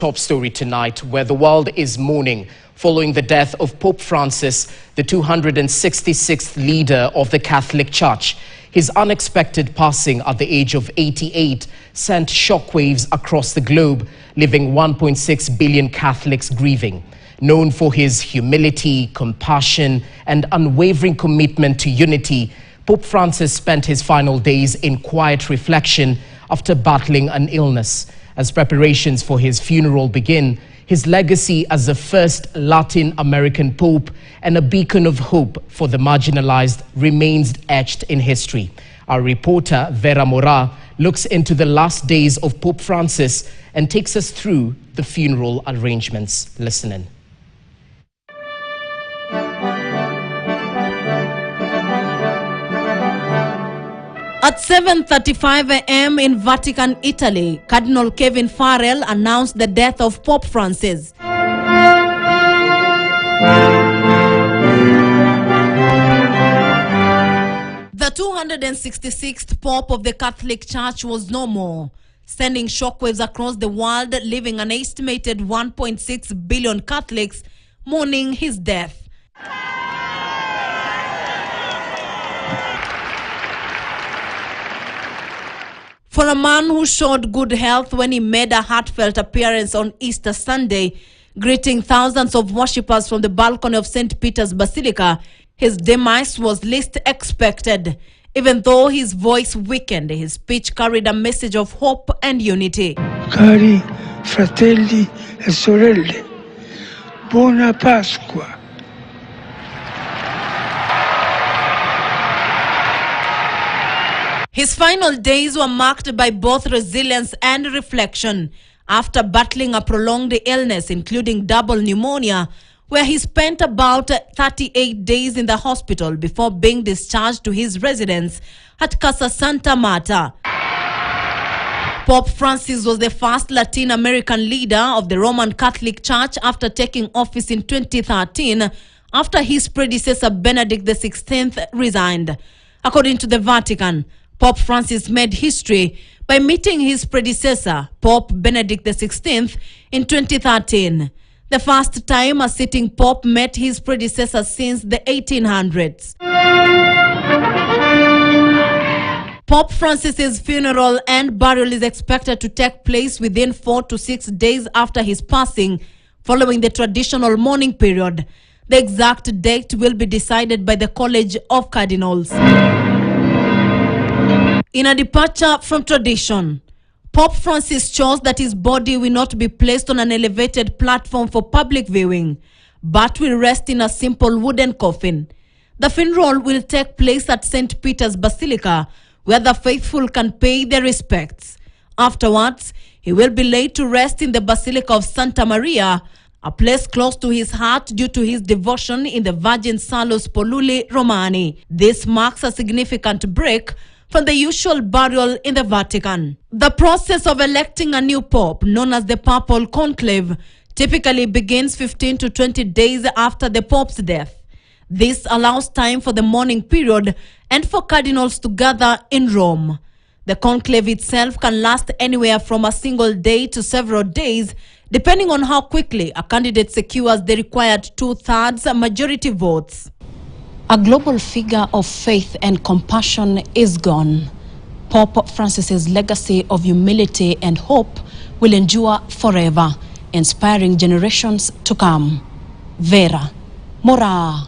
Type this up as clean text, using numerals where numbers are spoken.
Top story tonight, where the world is mourning following the death of Pope Francis, the 266th leader of the Catholic Church. His unexpected passing at the age of 88 sent shockwaves across the globe, leaving 1.6 billion Catholics grieving. Known for his humility, compassion, and unwavering commitment to unity, Pope Francis spent his final days in quiet reflection after battling an illness. As preparations for his funeral begin, his legacy as the first Latin American pope and a beacon of hope for the marginalized remains etched in history. Our reporter Vera Mora looks into the last days of Pope Francis and takes us through the funeral arrangements. Listen in. At 7:35 a.m. in Vatican, Italy, Cardinal Kevin Farrell announced the death of Pope Francis. The 266th Pope of the Catholic Church was no more, sending shockwaves across the world, leaving an estimated 1.6 billion Catholics mourning his death. For a man who showed good health when he made a heartfelt appearance on Easter Sunday, greeting thousands of worshippers from the balcony of St. Peter's Basilica, his demise was least expected. Even though his voice weakened, his speech carried a message of hope and unity. Cari fratelli e sorelle, buona Pasqua. His final days were marked by both resilience and reflection after battling a prolonged illness, including double pneumonia, where he spent about 38 days in the hospital before being discharged to his residence at Casa Santa Marta. Pope Francis was the first Latin American leader of the Roman Catholic Church after taking office in 2013, after his predecessor Benedict XVI resigned. According to the Vatican, Pope Francis made history by meeting his predecessor, Pope Benedict XVI, in 2013, the first time a sitting pope met his predecessor since the 1800s. Pope Francis's funeral and burial is expected to take place within 4 to 6 days after his passing, following the traditional mourning period. The exact date will be decided by the College of Cardinals. In a departure from tradition, Pope Francis chose that his body will not be placed on an elevated platform for public viewing, but will rest in a simple wooden coffin. The funeral will take place at St. Peter's Basilica, where the faithful can pay their respects. Afterwards, he will be laid to rest in the Basilica of Santa Maria, a place close to his heart due to his devotion in the Virgin Salus Poluli Romani. This marks a significant break from the usual burial in the Vatican. The process of electing a new pope, known as the Papal Conclave, typically begins 15 to 20 days after the pope's death. This allows time for the mourning period and for cardinals to gather in Rome. The conclave itself can last anywhere from a single day to several days, depending on how quickly a candidate secures the required 2/3 majority votes. A global figure of faith and compassion is gone. Pope Francis's legacy of humility and hope will endure forever, inspiring generations to come. Vera Mora.